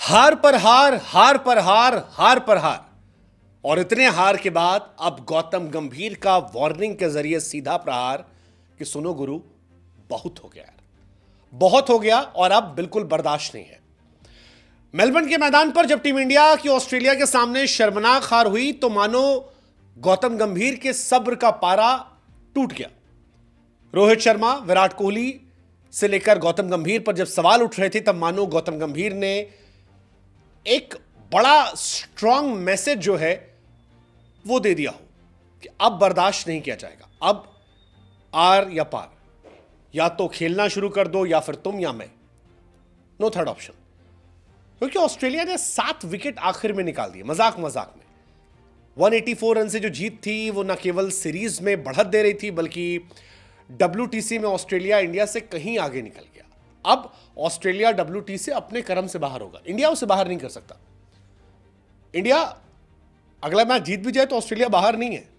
हार पर हार, हार पर हार, हार पर हार। और इतने हार के बाद अब गौतम गंभीर का वार्निंग के जरिए सीधा प्रहार कि सुनो गुरु, बहुत हो गया यार, बहुत हो गया और अब बिल्कुल बर्दाश्त नहीं है। मेलबर्न के मैदान पर जब टीम इंडिया की ऑस्ट्रेलिया के सामने शर्मनाक हार हुई तो मानो गौतम गंभीर के सब्र का पारा टूट गया। रोहित शर्मा, विराट कोहली से लेकर गौतम गंभीर पर जब सवाल उठ रहे थे तब मानो गौतम गंभीर ने एक बड़ा स्ट्रांग मैसेज जो है वो दे दिया हो कि अब बर्दाश्त नहीं किया जाएगा, अब आर या पार, या तो खेलना शुरू कर दो या फिर तुम या मैं, नो थर्ड ऑप्शन। क्योंकि ऑस्ट्रेलिया ने 7 विकेट आखिर में निकाल दिए मजाक मजाक में। 184 रन से जो जीत थी वो न केवल सीरीज में बढ़त दे रही थी बल्कि WTC में ऑस्ट्रेलिया इंडिया से कहीं आगे निकल गया। अब ऑस्ट्रेलिया WTC से अपने कर्म से बाहर होगा, इंडिया उसे बाहर नहीं कर सकता। इंडिया अगला मैच जीत भी जाए तो ऑस्ट्रेलिया बाहर नहीं है।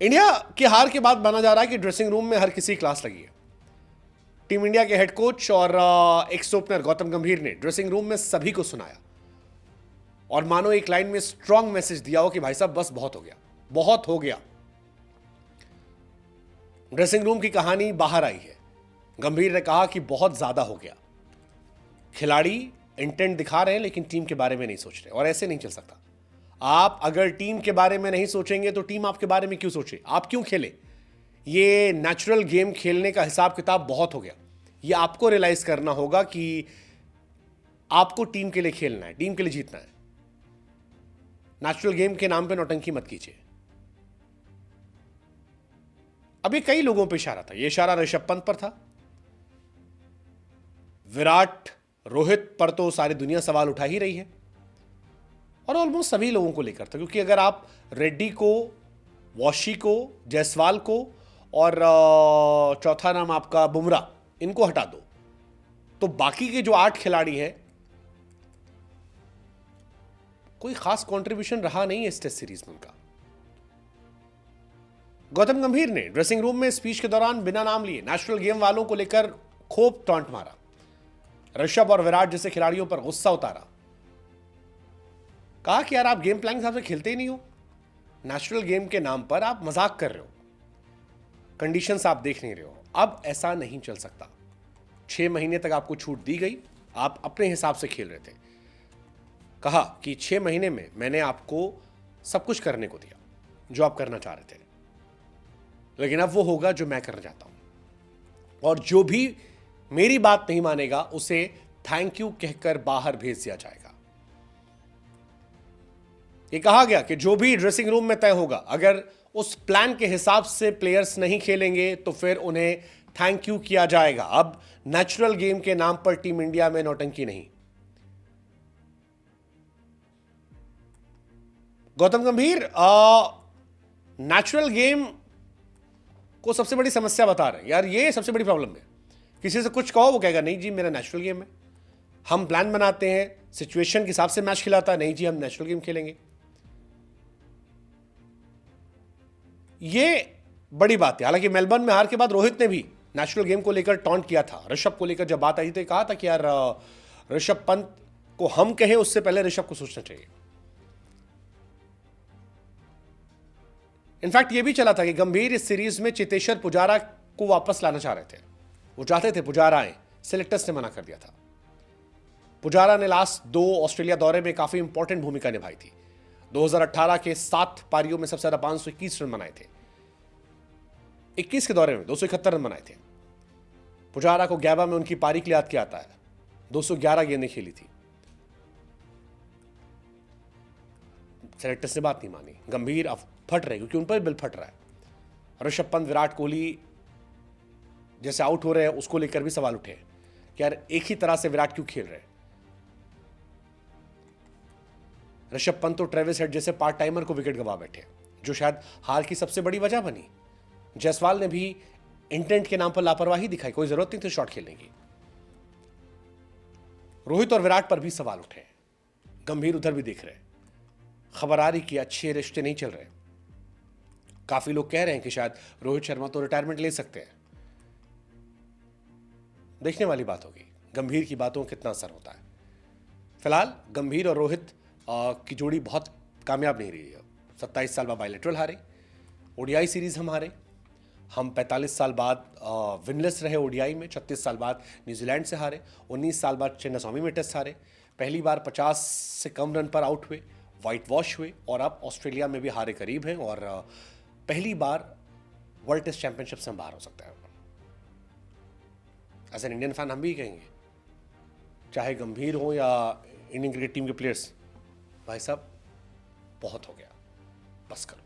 इंडिया की हार के बाद माना जा रहा है कि ड्रेसिंग रूम में हर किसी क्लास लगी है। टीम इंडिया के हेड कोच और एक्स ओपनर गौतम गंभीर ने ड्रेसिंग रूम में सभी को सुनाया और मानो एक लाइन में स्ट्रांग मैसेज दिया हो कि भाई साहब बस बहुत हो गया, बहुत हो गया। ड्रेसिंग रूम की कहानी बाहर आई है। गंभीर ने कहा कि बहुत ज्यादा हो गया, खिलाड़ी इंटेंट दिखा रहे हैं लेकिन टीम के बारे में नहीं सोच रहे और ऐसे नहीं चल सकता। आप अगर टीम के बारे में नहीं सोचेंगे तो टीम आपके बारे में क्यों सोचे, आप क्यों खेले। ये नेचुरल गेम खेलने का हिसाब किताब बहुत हो गया। ये आपको रियलाइज करना होगा कि आपको टीम के लिए खेलना है, टीम के लिए जीतना है। नेचुरल गेम के नाम पे नौटंकी मत कीजिए। अभी कई लोगों पे इशारा था, ये इशारा ऋषभ पंत पर था, विराट, रोहित पर तो सारी दुनिया सवाल उठा ही रही है और ऑलमोस्ट सभी लोगों को लेकर था। क्योंकि अगर आप रेड्डी को, वॉशी को, जायसवाल को और चौथा नाम आपका बुमराह, इनको हटा दो तो बाकी के जो 8 खिलाड़ी हैं कोई खास कंट्रीब्यूशन रहा नहीं है इस टेस्ट सीरीज में उनका। गौतम गंभीर ने ड्रेसिंग रूम में स्पीच के दौरान बिना नाम लिए नेशनल गेम वालों को लेकर खूब टॉन्ट मारा, ऋषभ और विराट जैसे खिलाड़ियों पर गुस्सा उतारा। कहा कि यार आप गेम प्लान के हिसाब से खेलते ही नहीं हो, नेशनल गेम के नाम पर आप मजाक कर रहे हो, कंडीशंस आप देख नहीं रहे हो। अब ऐसा नहीं चल सकता। 6 महीने तक आपको छूट दी गई, आप अपने हिसाब से खेल रहे थे। कहा कि 6 महीने में मैंने आपको सब कुछ करने को दिया जो आप करना चाह रहे थे, लेकिन अब वो होगा जो मैं करना चाहता हूं और जो भी मेरी बात नहीं मानेगा उसे थैंक यू कहकर बाहर भेज दिया जाएगा। ये कहा गया कि जो भी ड्रेसिंग रूम में तय होगा, अगर उस प्लान के हिसाब से प्लेयर्स नहीं खेलेंगे तो फिर उन्हें थैंक यू किया जाएगा। अब नेचुरल गेम के नाम पर टीम इंडिया में नौटंकी नहीं। गौतम गंभीर नेचुरल गेम को सबसे बड़ी समस्या बता रहे हैं। यार ये सबसे बड़ी प्रॉब्लम है। किसी से कुछ कहो वो कहेगा नहीं जी मेरा नेचुरल गेम है, हम प्लान बनाते हैं, सिचुएशन के हिसाब से मैच खिलाता है, नहीं जी हम नेचुरल गेम खेलेंगे। ये बड़ी बात है। हालांकि मेलबर्न में हार के बाद रोहित ने भी नेशनल गेम को लेकर टॉन्ट किया था। ऋषभ को लेकर जब बात आई थी कहा था कि यार ऋषभ पंत को हम कहें उससे पहले ऋषभ को सोचना चाहिए। इनफैक्ट ये भी चला था कि गंभीर इस सीरीज में चेतेश्वर पुजारा को वापस लाना चाह रहे थे, वो चाहते थे पुजारा आए, सिलेक्टर्स ने मना कर दिया था। पुजारा ने लास्ट 2 ऑस्ट्रेलिया दौरे में काफी इंपॉर्टेंट भूमिका निभाई थी। 2018 के 7 पारियों में सबसे ज्यादा 521 रन बनाए थे, 21 के दौरे में 271 रन बनाए थे। पुजारा को गैबा में उनकी पारी के लिए याद किया आता है, 211 गेंदें खेली थी। सेलेक्टर्स ने बात नहीं मानी। गंभीर अब फट रहे क्योंकि उन पर बिल फट रहा है। ऋषभ पंत, विराट कोहली जैसे आउट हो रहे हैं उसको लेकर भी सवाल उठे कि यार एक ही तरह से विराट क्यों खेल रहे हैं। ऋषभ पंत तो ट्रेविस हेड जैसे पार्ट टाइमर को विकेट गवा बैठे, जो शायद हार की सबसे बड़ी वजह बनी। जायसवाल ने भी इंटेंट के नाम पर लापरवाही दिखाई, कोई जरूरत नहीं थी शॉट खेलने की। रोहित और विराट पर भी सवाल उठे, गंभीर उधर भी देख रहे। खबर आ रही कि अच्छे रिश्ते नहीं चल रहे। काफी लोग कह रहे हैं कि शायद रोहित शर्मा तो रिटायरमेंट ले सकते हैं। देखने वाली बात होगी गंभीर की बातों का कितना असर होता है। फिलहाल गंभीर और रोहित की जोड़ी बहुत कामयाब नहीं रही है। 27 साल बाद बायलेटरल हारे, ओडीआई सीरीज हम हारे, हम 45 साल बाद विनलेस रहे ओडीआई में, 36 साल बाद न्यूजीलैंड से हारे, 19 साल बाद चिन्नास्वामी में टेस्ट हारे, पहली बार 50 से कम रन पर आउट हुए, वाइट वॉश हुए और अब ऑस्ट्रेलिया में भी हारे करीब हैं और पहली बार वर्ल्ड टेस्ट चैंपियनशिप से हम बाहर हो सकते हैं। एज एन इंडियन फैन हम भी कहेंगे, चाहे गंभीर हो या इंडियन क्रिकेट टीम के प्लेयर्स, भाई साहब बहुत हो गया, बस करो।